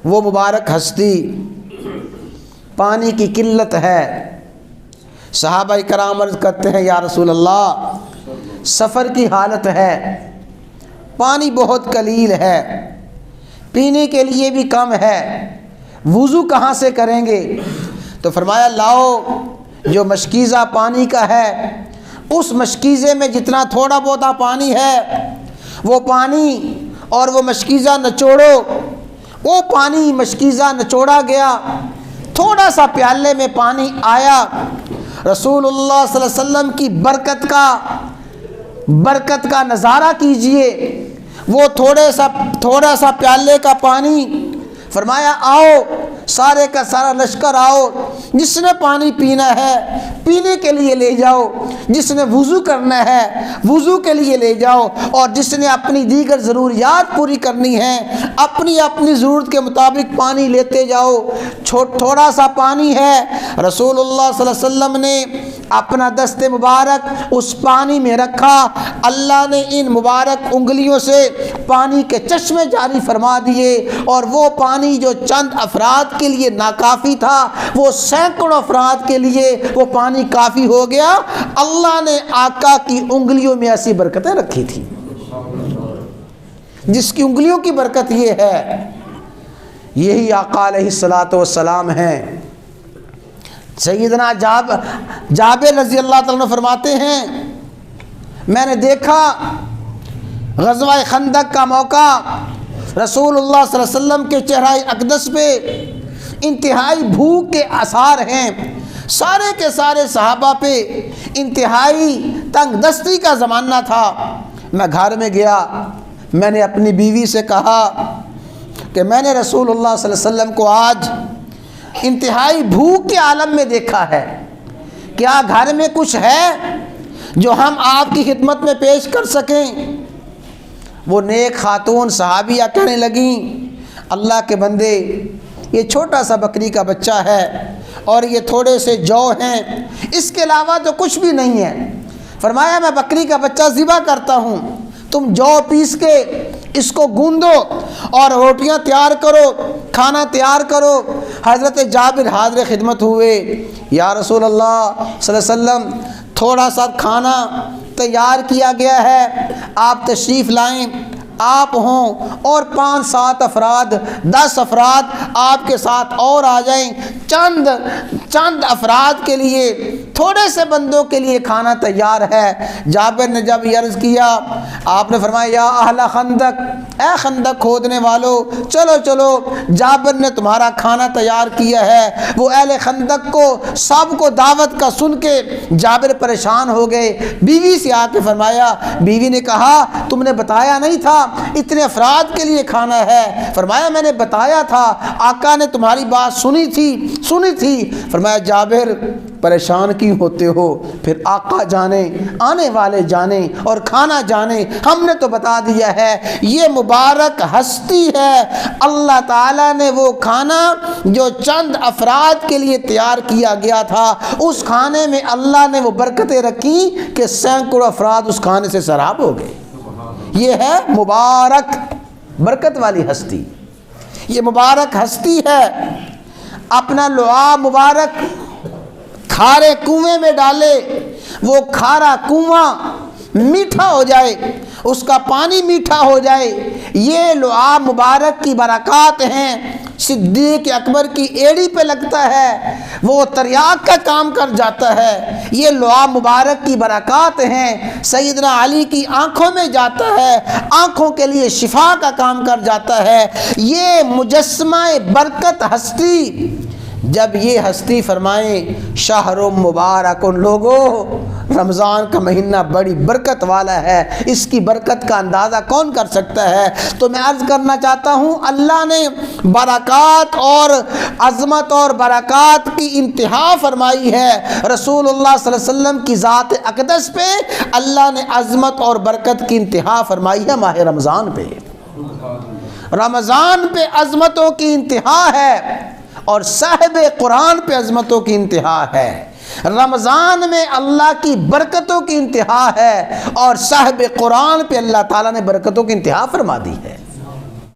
وہ مبارک ہستی پانی کی قلت ہے۔ صحابہ کرام عرض کرتے ہیں یا رسول اللہ سفر کی حالت ہے، پانی بہت قلیل ہے، پینے کے لیے بھی کم ہے، وضو کہاں سے کریں گے؟ تو فرمایا لاؤ جو مشکیزہ پانی کا ہے، اس مشکیزے میں جتنا تھوڑا بہت پانی ہے وہ پانی اور وہ مشکیزہ نچوڑو۔ وہ پانی مشکیزہ نچوڑا گیا، تھوڑا سا پیالے میں پانی آیا، رسول اللہ صلی اللہ علیہ وسلم کی برکت کا نظارہ کیجئے۔ وہ تھوڑا سا پیالے کا پانی، فرمایا آؤ سارے کا سارا لشکر آؤ، جس نے پانی پینا ہے پینے کے لیے لے جاؤ، جس نے وضو کرنا ہے وضو کے لیے لے جاؤ، اور جس نے اپنی دیگر ضروریات پوری کرنی ہے اپنی ضرورت کے مطابق پانی لیتے جاؤ۔ تھوڑا سا پانی ہے، رسول اللہ صلی اللہ علیہ وسلم نے اپنا دست مبارک اس پانی میں رکھا، اللہ نے ان مبارک انگلیوں سے پانی کے چشمے جاری فرما دیے، اور وہ پانی جو چند افراد کے لیے ناکافی تھا وہ سینکڑوں افراد کے لیے وہ پانی کافی ہو گیا۔ اللہ نے آقا کی انگلیوں میں ایسی برکتیں رکھی تھی، جس کی انگلیوں کی برکت یہ ہے، یہی آقا علیہ الصلوۃ والسلام ہیں۔ سیدنا جابر رضی اللہ تعالیٰ عنہ فرماتے ہیں میں نے دیکھا غزوہ خندق کا موقع، رسول اللہ صلی اللہ علیہ وسلم کے چہرہ اقدس پہ انتہائی بھوک کے آثار ہیں، سارے کے سارے صحابہ پہ انتہائی تنگ دستی کا زمانہ تھا۔ میں گھر میں گیا، میں نے اپنی بیوی سے کہا کہ میں نے رسول اللہ صلی اللہ علیہ وسلم کو آج انتہائی بھوک کے عالم میں دیکھا ہے، کیا گھر میں کچھ ہے جو ہم آپ کی خدمت میں پیش کر سکیں؟ وہ نیک خاتون صحابیہ کہنے لگیں اللہ کے بندے یہ چھوٹا سا بکری کا بچہ ہے اور یہ تھوڑے سے جو ہیں، اس کے علاوہ تو کچھ بھی نہیں ہے۔ فرمایا میں بکری کا بچہ ذبح کرتا ہوں، تم جو پیس کے اس کو گوندو اور روٹیاں تیار کرو، کھانا تیار کرو۔ حضرت جابر حاضر خدمت ہوئے، یا رسول اللہ صلی اللہ علیہ وسلم تھوڑا سا کھانا تیار کیا گیا ہے، آپ تشریف لائیں، آپ ہوں اور 5-7 افراد 10 افراد آپ کے ساتھ اور آ جائیں، چند افراد کے لیے، تھوڑے سے بندوں کے لیے کھانا تیار ہے۔ جابر نے جب یہ عرض کیا، آپ نے فرمایا یا اہل خندق، اے خندق کھودنے والو چلو چلو، جابر نے تمہارا کھانا تیار کیا ہے۔ وہ اہل خندق کو سب کو دعوت کا سن کے جابر پریشان ہو گئے، بیوی سے آ کے فرمایا، بیوی نے کہا تم نے بتایا نہیں تھا اتنے افراد کے لیے کھانا ہے؟ فرمایا میں نے بتایا تھا، آقا نے تمہاری بات سنی تھی۔ فرمایا جابر پریشان کیوں ہوتے ہو؟ پھر آقا جانے، آنے والے جانے اور کھانا جانے، ہم نے تو بتا دیا ہے۔ یہ مبارک ہستی ہے، اللہ تعالیٰ نے وہ کھانا جو چند افراد کے لیے تیار کیا گیا تھا، اس کھانے میں اللہ نے وہ برکتیں رکھی کہ سینکڑوں افراد اس کھانے سے سراب ہو گئے۔ یہ ہے مبارک برکت والی ہستی، یہ مبارک ہستی ہے۔ اپنا لعاب مبارک کھارے کنویں میں ڈالے، وہ کھارا کنواں میٹھا ہو جائے، اس کا پانی میٹھا ہو جائے، یہ لعاب مبارک کی برکات ہیں۔ صدیق اکبر کی ایڑی پہ لگتا ہے، وہ تریاق کا کام کر جاتا ہے، یہ لعاب مبارک کی برکات ہیں۔ سیدنا علی کی آنکھوں میں جاتا ہے، آنکھوں کے لیے شفا کا کام کر جاتا ہے۔ یہ مجسمہ برکت ہستی، جب یہ ہستی فرمائیں شہر مبارک، ان لوگوں رمضان کا مہینہ بڑی برکت والا ہے، اس کی برکت کا اندازہ کون کر سکتا ہے؟ تو میں عرض کرنا چاہتا ہوں اللہ نے برکات اور عظمت اور برکات کی انتہا فرمائی ہے۔ رسول اللہ صلی اللہ علیہ وسلم کی ذات اقدس پہ اللہ نے عظمت اور برکت کی انتہا فرمائی ہے ماہ رمضان پہ۔ رمضان پہ عظمتوں کی انتہا ہے اور صاحب قرآن پہ عظمتوں کی انتہا ہے۔ رمضان میں اللہ کی برکتوں کی انتہا ہے اور صاحب قرآن پہ اللہ تعالیٰ نے برکتوں کی انتہا فرما دی ہے۔